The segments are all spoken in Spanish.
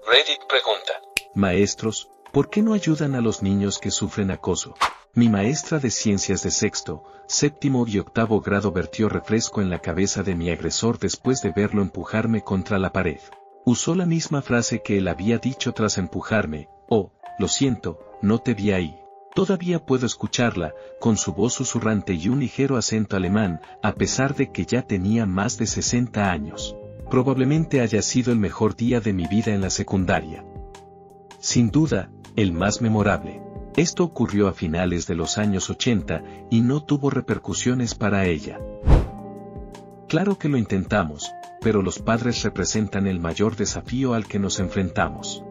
Reddit pregunta: Maestros, ¿por qué no ayudan a los niños que sufren acoso? Mi maestra de ciencias de sexto, séptimo y octavo grado vertió refresco en la cabeza de mi agresor después de verlo empujarme contra la pared. Usó la misma frase que él había dicho tras empujarme: oh, lo siento, no te vi ahí. Todavía puedo escucharla, con su voz susurrante y un ligero acento alemán, a pesar de que ya tenía más de 60 años. Probablemente haya sido el mejor día de mi vida en la secundaria. Sin duda, el más memorable. Esto ocurrió a finales de los años 80 y no tuvo repercusiones para ella. Claro que lo intentamos, pero los padres representan el mayor desafío al que nos enfrentamos.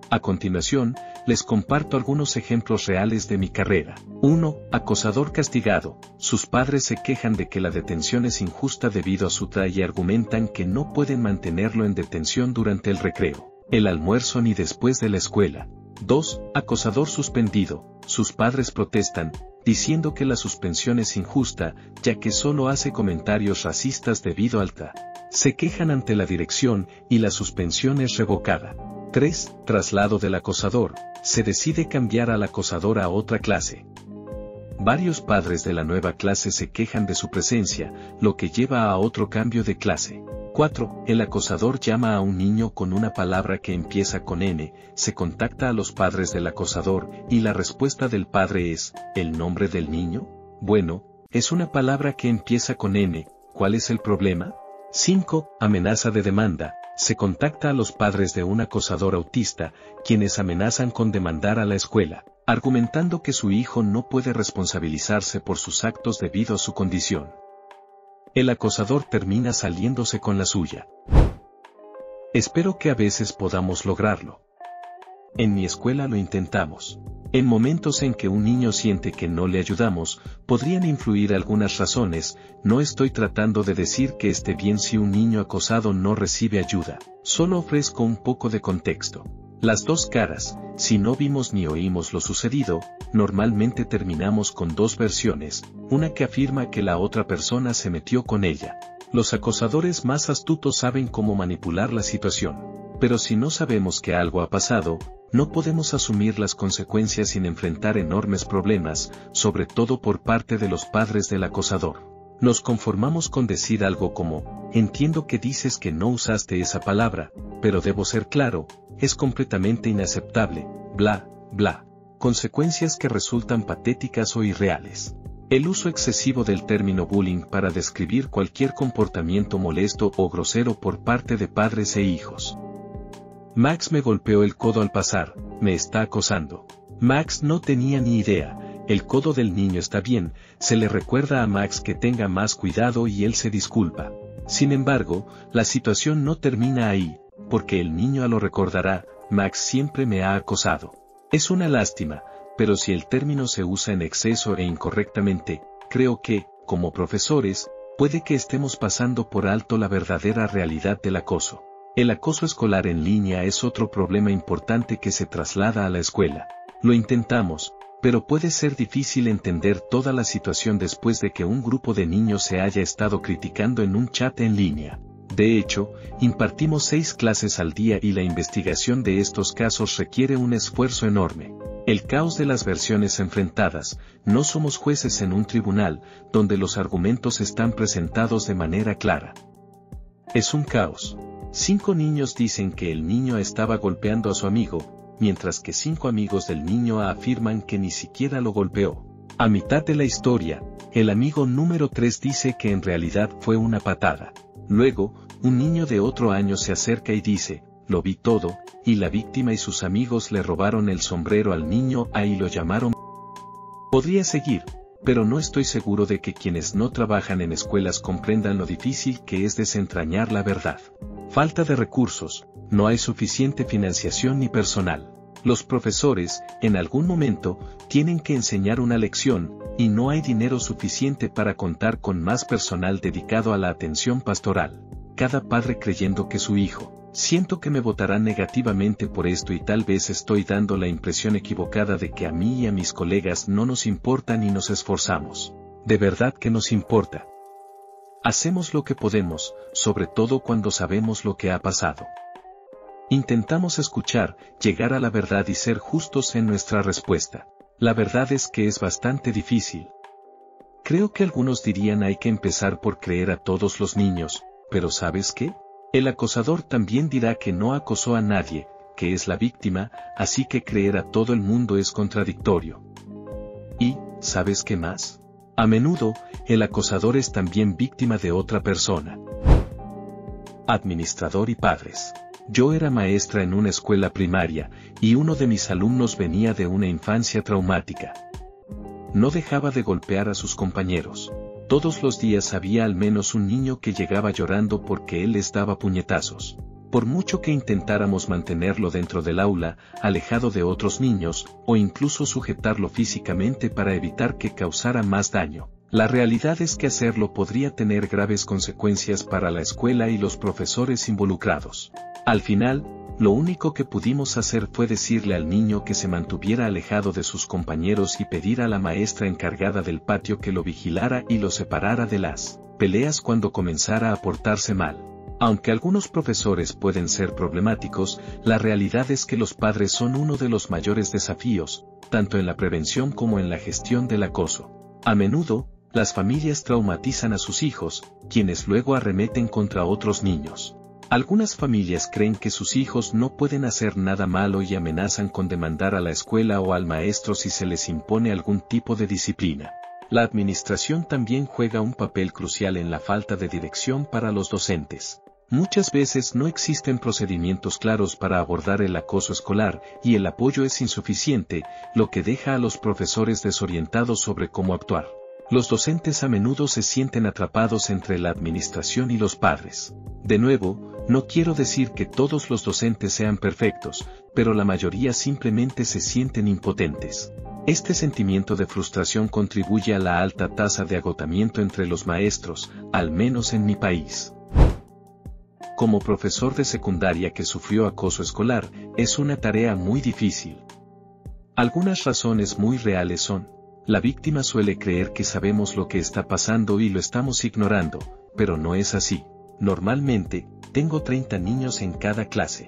A continuación, les comparto algunos ejemplos reales de mi carrera. 1. Acosador castigado. Sus padres se quejan de que la detención es injusta debido a su edad y argumentan que no pueden mantenerlo en detención durante el recreo, el almuerzo ni después de la escuela. 2. Acosador suspendido. Sus padres protestan, diciendo que la suspensión es injusta, ya que solo hace comentarios racistas debido al TA. Se quejan ante la dirección y la suspensión es revocada. 3. Traslado del acosador. Se decide cambiar al acosador a otra clase. Varios padres de la nueva clase se quejan de su presencia, lo que lleva a otro cambio de clase. 4. El acosador llama a un niño con una palabra que empieza con N, se contacta a los padres del acosador, y la respuesta del padre es: ¿el nombre del niño? Bueno, es una palabra que empieza con N, ¿cuál es el problema? 5. Amenaza de demanda. Se contacta a los padres de un acosador autista, quienes amenazan con demandar a la escuela, argumentando que su hijo no puede responsabilizarse por sus actos debido a su condición. El acosador termina saliéndose con la suya. Espero que a veces podamos lograrlo. En mi escuela lo intentamos. En momentos en que un niño siente que no le ayudamos, podrían influir algunas razones. No estoy tratando de decir que esté bien si un niño acosado no recibe ayuda, solo ofrezco un poco de contexto. Las dos caras, si no vimos ni oímos lo sucedido, normalmente terminamos con dos versiones, una que afirma que la otra persona se metió con ella. Los acosadores más astutos saben cómo manipular la situación. Pero si no sabemos que algo ha pasado, no podemos asumir las consecuencias sin enfrentar enormes problemas, sobre todo por parte de los padres del acosador. Nos conformamos con decir algo como: entiendo que dices que no usaste esa palabra, pero debo ser claro, es completamente inaceptable, bla, bla. Consecuencias que resultan patéticas o irreales. El uso excesivo del término bullying para describir cualquier comportamiento molesto o grosero por parte de padres e hijos. Max me golpeó el codo al pasar, me está acosando. Max no tenía ni idea, el codo del niño está bien, se le recuerda a Max que tenga más cuidado y él se disculpa. Sin embargo, la situación no termina ahí, porque el niño lo recordará: Max siempre me ha acosado. Es una lástima, pero si el término se usa en exceso e incorrectamente, creo que, como profesores, puede que estemos pasando por alto la verdadera realidad del acoso. El acoso escolar en línea es otro problema importante que se traslada a la escuela. Lo intentamos, pero puede ser difícil entender toda la situación después de que un grupo de niños se haya estado criticando en un chat en línea. De hecho, impartimos 6 clases al día y la investigación de estos casos requiere un esfuerzo enorme. El caos de las versiones enfrentadas. No somos jueces en un tribunal, donde los argumentos están presentados de manera clara. Es un caos. 5 niños dicen que el niño estaba golpeando a su amigo, mientras que 5 amigos del niño afirman que ni siquiera lo golpeó. A mitad de la historia, el amigo número 3 dice que en realidad fue una patada. Luego, un niño de otro año se acerca y dice: lo vi todo, y la víctima y sus amigos le robaron el sombrero al niño y lo llamaron. Podría seguir, pero no estoy seguro de que quienes no trabajan en escuelas comprendan lo difícil que es desentrañar la verdad. Falta de recursos, no hay suficiente financiación ni personal. Los profesores, en algún momento, tienen que enseñar una lección, y no hay dinero suficiente para contar con más personal dedicado a la atención pastoral. Cada padre creyendo que su hijo: siento que me votarán negativamente por esto y tal vez estoy dando la impresión equivocada de que a mí y a mis colegas no nos importa ni nos esforzamos. De verdad que nos importa. Hacemos lo que podemos, sobre todo cuando sabemos lo que ha pasado. Intentamos escuchar, llegar a la verdad y ser justos en nuestra respuesta. La verdad es que es bastante difícil. Creo que algunos dirían hay que empezar por creer a todos los niños, pero ¿sabes qué? El acosador también dirá que no acosó a nadie, que es la víctima, así que creer a todo el mundo es contradictorio. Y, ¿sabes qué más? A menudo, el acosador es también víctima de otra persona. Administrador y padres. Yo era maestra en una escuela primaria, y uno de mis alumnos venía de una infancia traumática. No dejaba de golpear a sus compañeros. Todos los días había al menos un niño que llegaba llorando porque él les daba puñetazos. Por mucho que intentáramos mantenerlo dentro del aula, alejado de otros niños, o incluso sujetarlo físicamente para evitar que causara más daño, la realidad es que hacerlo podría tener graves consecuencias para la escuela y los profesores involucrados. Al final, lo único que pudimos hacer fue decirle al niño que se mantuviera alejado de sus compañeros y pedir a la maestra encargada del patio que lo vigilara y lo separara de las peleas cuando comenzara a portarse mal. Aunque algunos profesores pueden ser problemáticos, la realidad es que los padres son uno de los mayores desafíos, tanto en la prevención como en la gestión del acoso. A menudo, las familias traumatizan a sus hijos, quienes luego arremeten contra otros niños. Algunas familias creen que sus hijos no pueden hacer nada malo y amenazan con demandar a la escuela o al maestro si se les impone algún tipo de disciplina. La administración también juega un papel crucial en la falta de dirección para los docentes. Muchas veces no existen procedimientos claros para abordar el acoso escolar y el apoyo es insuficiente, lo que deja a los profesores desorientados sobre cómo actuar. Los docentes a menudo se sienten atrapados entre la administración y los padres. De nuevo, no quiero decir que todos los docentes sean perfectos, pero la mayoría simplemente se sienten impotentes. Este sentimiento de frustración contribuye a la alta tasa de agotamiento entre los maestros, al menos en mi país. Como profesor de secundaria que sufrió acoso escolar, es una tarea muy difícil. Algunas razones muy reales son: la víctima suele creer que sabemos lo que está pasando y lo estamos ignorando, pero no es así. Normalmente, tengo 30 niños en cada clase.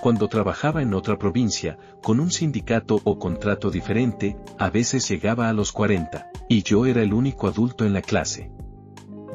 Cuando trabajaba en otra provincia, con un sindicato o contrato diferente, a veces llegaba a los 40, y yo era el único adulto en la clase.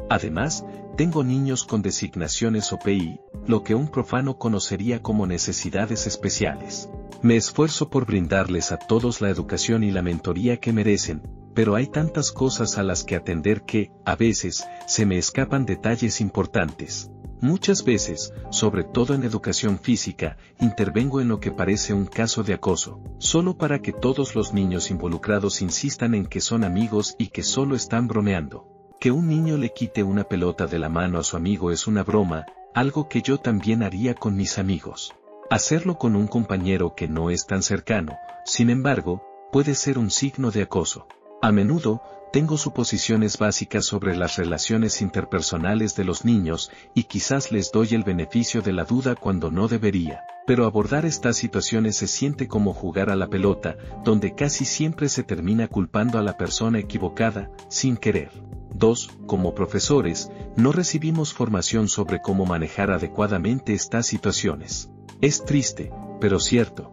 Además, tengo niños con designaciones OPI, lo que un profano conocería como necesidades especiales. Me esfuerzo por brindarles a todos la educación y la mentoría que merecen, pero hay tantas cosas a las que atender que, a veces, se me escapan detalles importantes. Muchas veces, sobre todo en educación física, intervengo en lo que parece un caso de acoso, solo para que todos los niños involucrados insistan en que son amigos y que solo están bromeando. Que un niño le quite una pelota de la mano a su amigo es una broma, algo que yo también haría con mis amigos. Hacerlo con un compañero que no es tan cercano, sin embargo, puede ser un signo de acoso. A menudo, tengo suposiciones básicas sobre las relaciones interpersonales de los niños, y quizás les doy el beneficio de la duda cuando no debería. Pero abordar estas situaciones se siente como jugar a la pelota, donde casi siempre se termina culpando a la persona equivocada, sin querer. 2. Como profesores, no recibimos formación sobre cómo manejar adecuadamente estas situaciones. Es triste, pero cierto.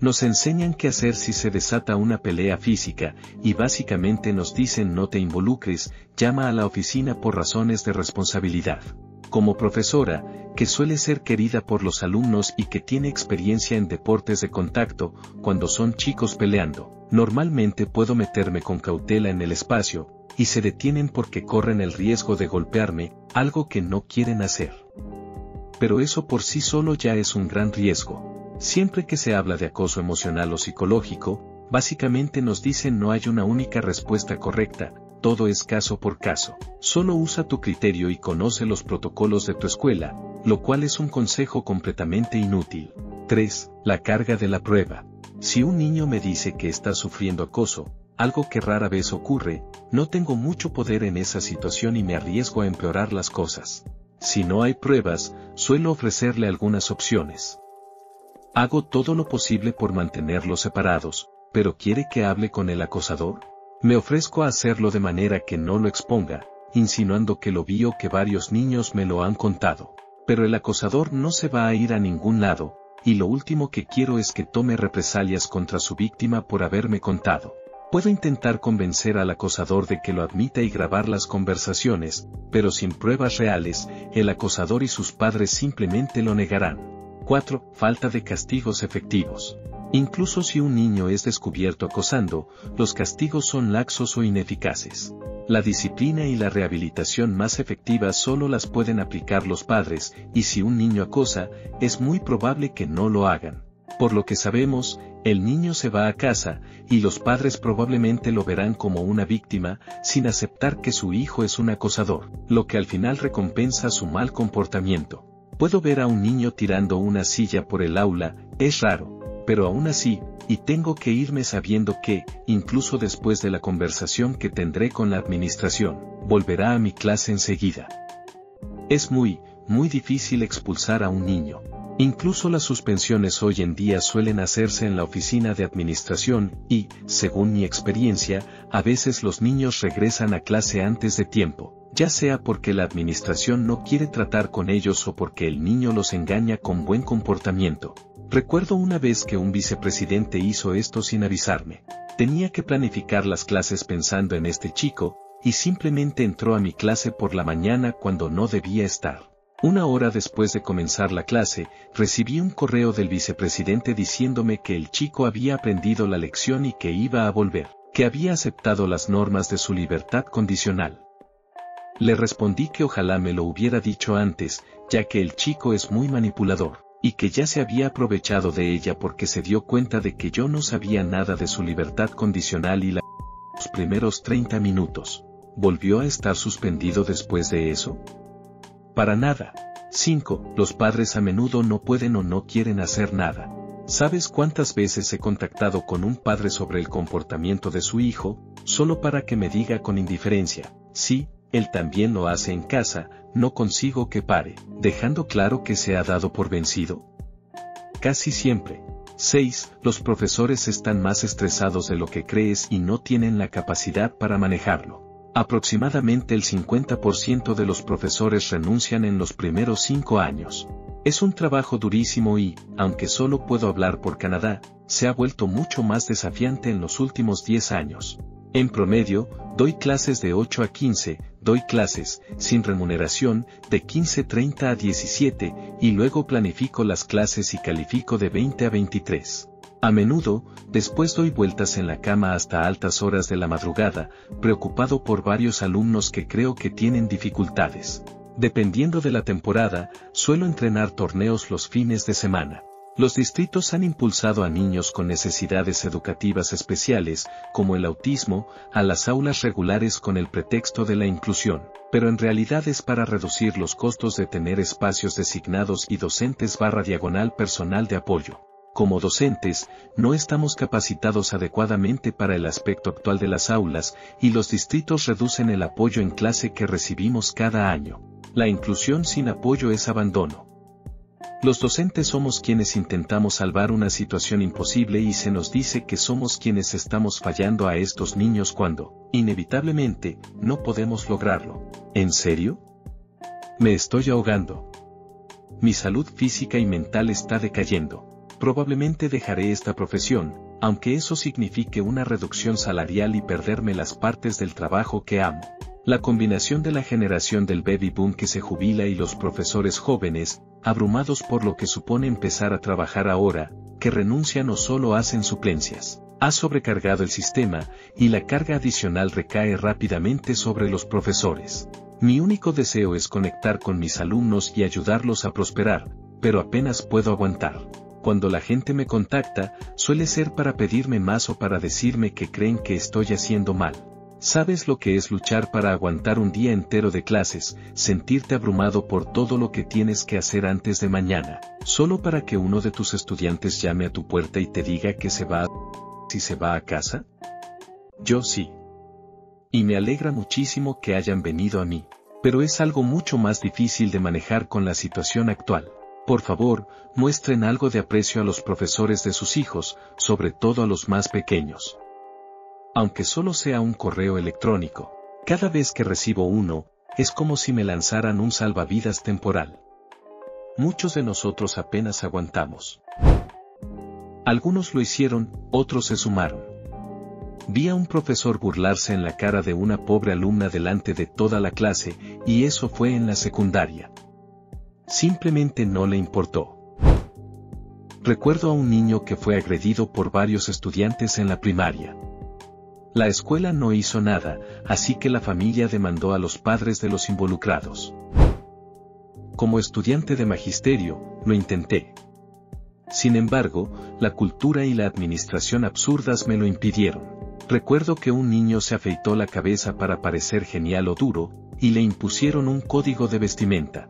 Nos enseñan qué hacer si se desata una pelea física, y básicamente nos dicen no te involucres, llama a la oficina por razones de responsabilidad. Como profesora, que suele ser querida por los alumnos y que tiene experiencia en deportes de contacto, cuando son chicos peleando, normalmente puedo meterme con cautela en el espacio, y se detienen porque corren el riesgo de golpearme, algo que no quieren hacer. Pero eso por sí solo ya es un gran riesgo. Siempre que se habla de acoso emocional o psicológico, básicamente nos dicen no hay una única respuesta correcta, todo es caso por caso. Solo usa tu criterio y conoce los protocolos de tu escuela, lo cual es un consejo completamente inútil. 3. La carga de la prueba. Si un niño me dice que está sufriendo acoso, algo que rara vez ocurre, no tengo mucho poder en esa situación y me arriesgo a empeorar las cosas. Si no hay pruebas, suelo ofrecerle algunas opciones. Hago todo lo posible por mantenerlos separados, pero ¿quiere que hable con el acosador? Me ofrezco a hacerlo de manera que no lo exponga, insinuando que lo vi o que varios niños me lo han contado. Pero el acosador no se va a ir a ningún lado, y lo último que quiero es que tome represalias contra su víctima por haberme contado. Puedo intentar convencer al acosador de que lo admita y grabar las conversaciones, pero sin pruebas reales, el acosador y sus padres simplemente lo negarán. 4. Falta de castigos efectivos. Incluso si un niño es descubierto acosando, los castigos son laxos o ineficaces. La disciplina y la rehabilitación más efectivas solo las pueden aplicar los padres, y si un niño acosa, es muy probable que no lo hagan. Por lo que sabemos, el niño se va a casa, y los padres probablemente lo verán como una víctima, sin aceptar que su hijo es un acosador, lo que al final recompensa su mal comportamiento. Puedo ver a un niño tirando una silla por el aula, es raro, pero aún así, y tengo que irme sabiendo que, incluso después de la conversación que tendré con la administración, volverá a mi clase enseguida. Es muy difícil expulsar a un niño. Incluso las suspensiones hoy en día suelen hacerse en la oficina de administración y, según mi experiencia, a veces los niños regresan a clase antes de tiempo, ya sea porque la administración no quiere tratar con ellos o porque el niño los engaña con buen comportamiento. Recuerdo una vez que un vicepresidente hizo esto sin avisarme. Tenía que planificar las clases pensando en este chico, y simplemente entró a mi clase por la mañana cuando no debía estar. Una hora después de comenzar la clase, recibí un correo del vicepresidente diciéndome que el chico había aprendido la lección y que iba a volver, que había aceptado las normas de su libertad condicional. Le respondí que ojalá me lo hubiera dicho antes, ya que el chico es muy manipulador, y que ya se había aprovechado de ella porque se dio cuenta de que yo no sabía nada de su libertad condicional y los primeros 30 minutos. ¿Volvió a estar suspendido después de eso? Para nada. 5. Los padres a menudo no pueden o no quieren hacer nada. ¿Sabes cuántas veces he contactado con un padre sobre el comportamiento de su hijo, solo para que me diga con indiferencia, sí, él también lo hace en casa, no consigo que pare, dejando claro que se ha dado por vencido? Casi siempre. 6. Los profesores están más estresados de lo que crees y no tienen la capacidad para manejarlo. Aproximadamente el 50% de los profesores renuncian en los primeros 5 años. Es un trabajo durísimo y, aunque solo puedo hablar por Canadá, se ha vuelto mucho más desafiante en los últimos 10 años. En promedio, doy clases de 8 a 15, doy clases, sin remuneración, de 15:30 a 17, y luego planifico las clases y califico de 20 a 23. A menudo, después doy vueltas en la cama hasta altas horas de la madrugada, preocupado por varios alumnos que creo que tienen dificultades. Dependiendo de la temporada, suelo entrenar torneos los fines de semana. Los distritos han impulsado a niños con necesidades educativas especiales, como el autismo, a las aulas regulares con el pretexto de la inclusión, pero en realidad es para reducir los costos de tener espacios designados y docentes/personal de apoyo. Como docentes, no estamos capacitados adecuadamente para el aspecto actual de las aulas, y los distritos reducen el apoyo en clase que recibimos cada año. La inclusión sin apoyo es abandono. Los docentes somos quienes intentamos salvar una situación imposible y se nos dice que somos quienes estamos fallando a estos niños cuando, inevitablemente, no podemos lograrlo. ¿En serio? Me estoy ahogando. Mi salud física y mental está decayendo. Probablemente dejaré esta profesión, aunque eso signifique una reducción salarial y perderme las partes del trabajo que amo. La combinación de la generación del baby boom que se jubila y los profesores jóvenes, abrumados por lo que supone empezar a trabajar ahora, que renuncian o solo hacen suplencias, ha sobrecargado el sistema, y la carga adicional recae rápidamente sobre los profesores. Mi único deseo es conectar con mis alumnos y ayudarlos a prosperar, pero apenas puedo aguantar. Cuando la gente me contacta, suele ser para pedirme más o para decirme que creen que estoy haciendo mal. ¿Sabes lo que es luchar para aguantar un día entero de clases, sentirte abrumado por todo lo que tienes que hacer antes de mañana, solo para que uno de tus estudiantes llame a tu puerta y te diga que se va a casa? Yo sí. Y me alegra muchísimo que hayan venido a mí. Pero es algo mucho más difícil de manejar con la situación actual. Por favor, muestren algo de aprecio a los profesores de sus hijos, sobre todo a los más pequeños. Aunque solo sea un correo electrónico, cada vez que recibo uno, es como si me lanzaran un salvavidas temporal. muchos de nosotros apenas aguantamos. Algunos lo hicieron, otros se sumaron. Vi a un profesor burlarse en la cara de una pobre alumna delante de toda la clase, y eso fue en la secundaria. Simplemente no le importó. Recuerdo a un niño que fue agredido por varios estudiantes en la primaria. La escuela no hizo nada, así que la familia demandó a los padres de los involucrados. Como estudiante de magisterio, lo intenté. Sin embargo, la cultura y la administración absurdas me lo impidieron. Recuerdo que un niño se afeitó la cabeza para parecer genial o duro, y le impusieron un código de vestimenta.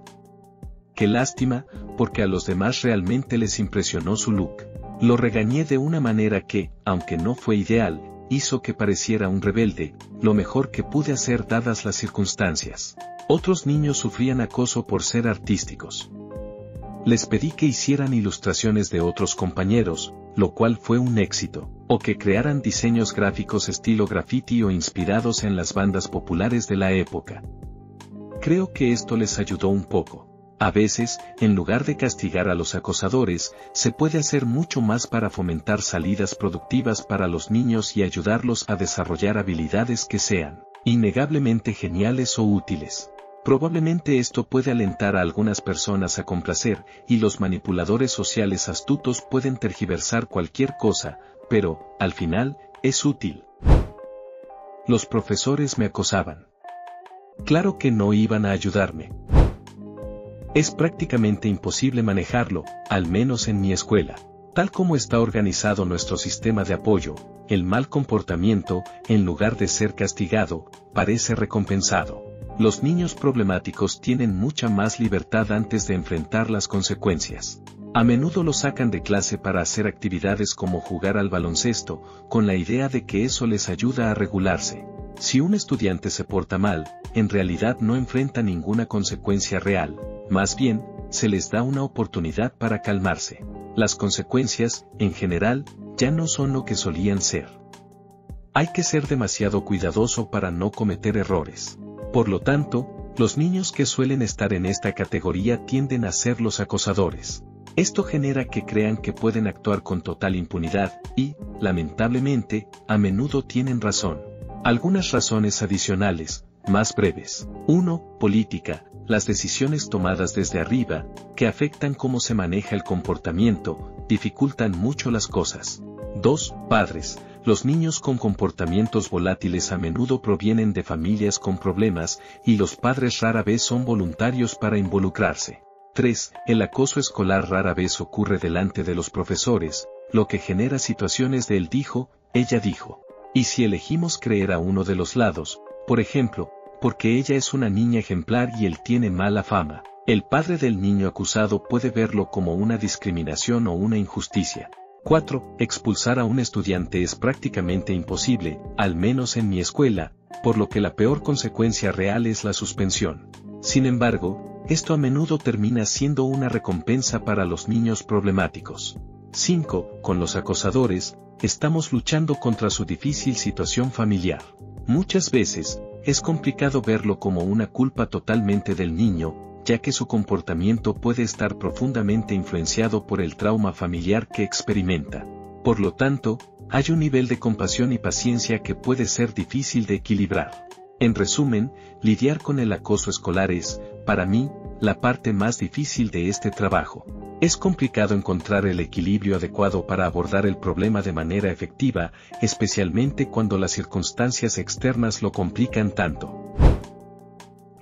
Qué lástima, porque a los demás realmente les impresionó su look. Lo regañé de una manera que, aunque no fue ideal, hizo que pareciera un rebelde, lo mejor que pude hacer dadas las circunstancias. Otros niños sufrían acoso por ser artísticos. Les pedí que hicieran ilustraciones de otros compañeros, lo cual fue un éxito, o que crearan diseños gráficos estilo graffiti o inspirados en las bandas populares de la época. Creo que esto les ayudó un poco. A veces, en lugar de castigar a los acosadores, se puede hacer mucho más para fomentar salidas productivas para los niños y ayudarlos a desarrollar habilidades que sean innegablemente geniales o útiles. Probablemente esto puede alentar a algunas personas a complacer, y los manipuladores sociales astutos pueden tergiversar cualquier cosa, pero, al final, es útil. Los profesores me acosaban. Claro que no iban a ayudarme. Es prácticamente imposible manejarlo, al menos en mi escuela. Tal como está organizado nuestro sistema de apoyo, el mal comportamiento, en lugar de ser castigado, parece recompensado. Los niños problemáticos tienen mucha más libertad antes de enfrentar las consecuencias. A menudo los sacan de clase para hacer actividades como jugar al baloncesto, con la idea de que eso les ayuda a regularse. Si un estudiante se porta mal, en realidad no enfrenta ninguna consecuencia real, más bien, se les da una oportunidad para calmarse. Las consecuencias, en general, ya no son lo que solían ser. Hay que ser demasiado cuidadoso para no cometer errores. Por lo tanto, los niños que suelen estar en esta categoría tienden a ser los acosadores. Esto genera que crean que pueden actuar con total impunidad y, lamentablemente, a menudo tienen razón. Algunas razones adicionales, más breves. 1. Política. Las decisiones tomadas desde arriba, que afectan cómo se maneja el comportamiento, dificultan mucho las cosas. 2. Padres. Los niños con comportamientos volátiles a menudo provienen de familias con problemas, y los padres rara vez son voluntarios para involucrarse. 3. El acoso escolar rara vez ocurre delante de los profesores, lo que genera situaciones de él dijo, ella dijo. Y si elegimos creer a uno de los lados, por ejemplo, porque ella es una niña ejemplar y él tiene mala fama, el padre del niño acusado puede verlo como una discriminación o una injusticia. 4. Expulsar a un estudiante es prácticamente imposible, al menos en mi escuela, por lo que la peor consecuencia real es la suspensión. Sin embargo, esto a menudo termina siendo una recompensa para los niños problemáticos. 5. Con los acosadores, estamos luchando contra su difícil situación familiar. Muchas veces, es complicado verlo como una culpa totalmente del niño, ya que su comportamiento puede estar profundamente influenciado por el trauma familiar que experimenta. Por lo tanto, hay un nivel de compasión y paciencia que puede ser difícil de equilibrar. En resumen, lidiar con el acoso escolar es, para mí, la parte más difícil de este trabajo. Es complicado encontrar el equilibrio adecuado para abordar el problema de manera efectiva, especialmente cuando las circunstancias externas lo complican tanto.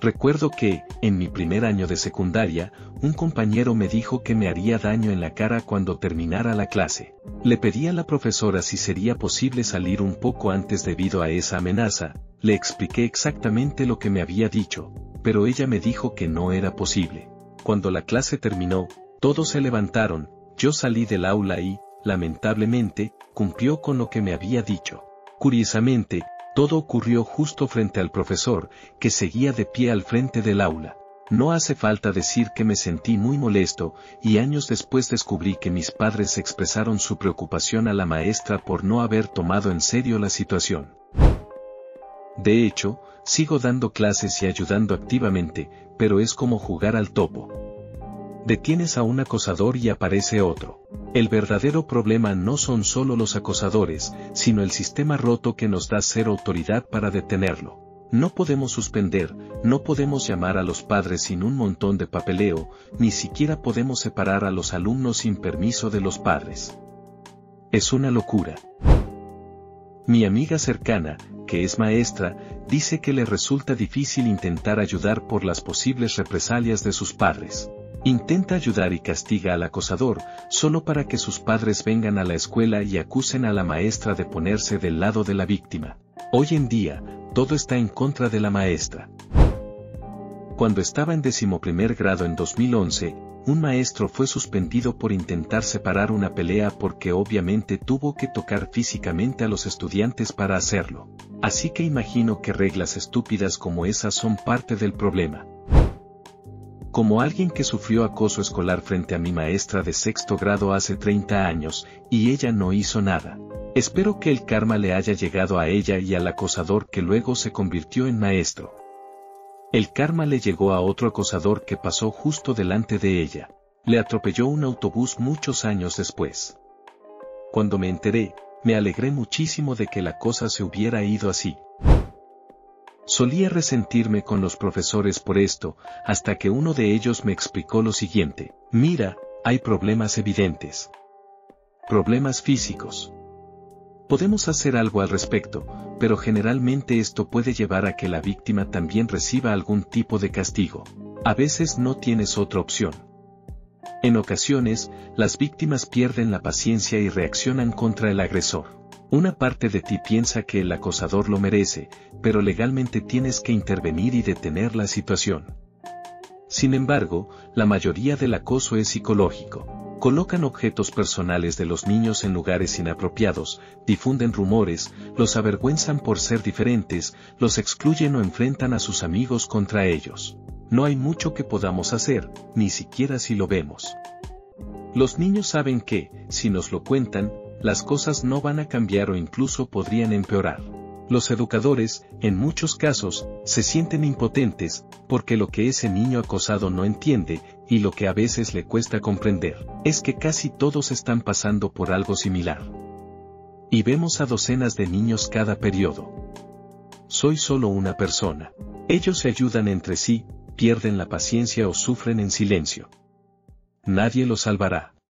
Recuerdo que, en mi primer año de secundaria, un compañero me dijo que me haría daño en la cara cuando terminara la clase. Le pedí a la profesora si sería posible salir un poco antes debido a esa amenaza, le expliqué exactamente lo que me había dicho, pero ella me dijo que no era posible. Cuando la clase terminó, todos se levantaron, yo salí del aula y, lamentablemente, cumplió con lo que me había dicho. Curiosamente, todo ocurrió justo frente al profesor, que seguía de pie al frente del aula. No hace falta decir que me sentí muy molesto, y años después descubrí que mis padres expresaron su preocupación a la maestra por no haber tomado en serio la situación. De hecho, sigo dando clases y ayudando activamente, pero es como jugar al topo. Detienes a un acosador y aparece otro. El verdadero problema no son solo los acosadores, sino el sistema roto que nos da cero autoridad para detenerlo. No podemos suspender, no podemos llamar a los padres sin un montón de papeleo, ni siquiera podemos separar a los alumnos sin permiso de los padres. Es una locura. Mi amiga cercana, que es maestra, dice que le resulta difícil intentar ayudar por las posibles represalias de sus padres. Intenta ayudar y castiga al acosador, solo para que sus padres vengan a la escuela y acusen a la maestra de ponerse del lado de la víctima. Hoy en día, todo está en contra de la maestra. Cuando estaba en 11º grado en 2011, un maestro fue suspendido por intentar separar una pelea porque obviamente tuvo que tocar físicamente a los estudiantes para hacerlo. Así que imagino que reglas estúpidas como esas son parte del problema. Como alguien que sufrió acoso escolar frente a mi maestra de 6º grado hace 30 años, y ella no hizo nada. Espero que el karma le haya llegado a ella y al acosador que luego se convirtió en maestro. El karma le llegó a otro acosador que pasó justo delante de ella. Le atropelló un autobús muchos años después. Cuando me enteré, me alegré muchísimo de que la cosa se hubiera ido así. Solía resentirme con los profesores por esto, hasta que uno de ellos me explicó lo siguiente: mira, hay problemas evidentes. Problemas físicos. Podemos hacer algo al respecto, pero generalmente esto puede llevar a que la víctima también reciba algún tipo de castigo. A veces no tienes otra opción. En ocasiones, las víctimas pierden la paciencia y reaccionan contra el agresor. Una parte de ti piensa que el acosador lo merece, pero legalmente tienes que intervenir y detener la situación. Sin embargo, la mayoría del acoso es psicológico. Colocan objetos personales de los niños en lugares inapropiados, difunden rumores, los avergüenzan por ser diferentes, los excluyen o enfrentan a sus amigos contra ellos. No hay mucho que podamos hacer, ni siquiera si lo vemos. Los niños saben que, si nos lo cuentan, las cosas no van a cambiar o incluso podrían empeorar. Los educadores, en muchos casos, se sienten impotentes, porque lo que ese niño acosado no entiende, y lo que a veces le cuesta comprender, es que casi todos están pasando por algo similar. Y vemos a docenas de niños cada periodo. Soy solo una persona. Ellos se ayudan entre sí, pierden la paciencia o sufren en silencio. Nadie los salvará.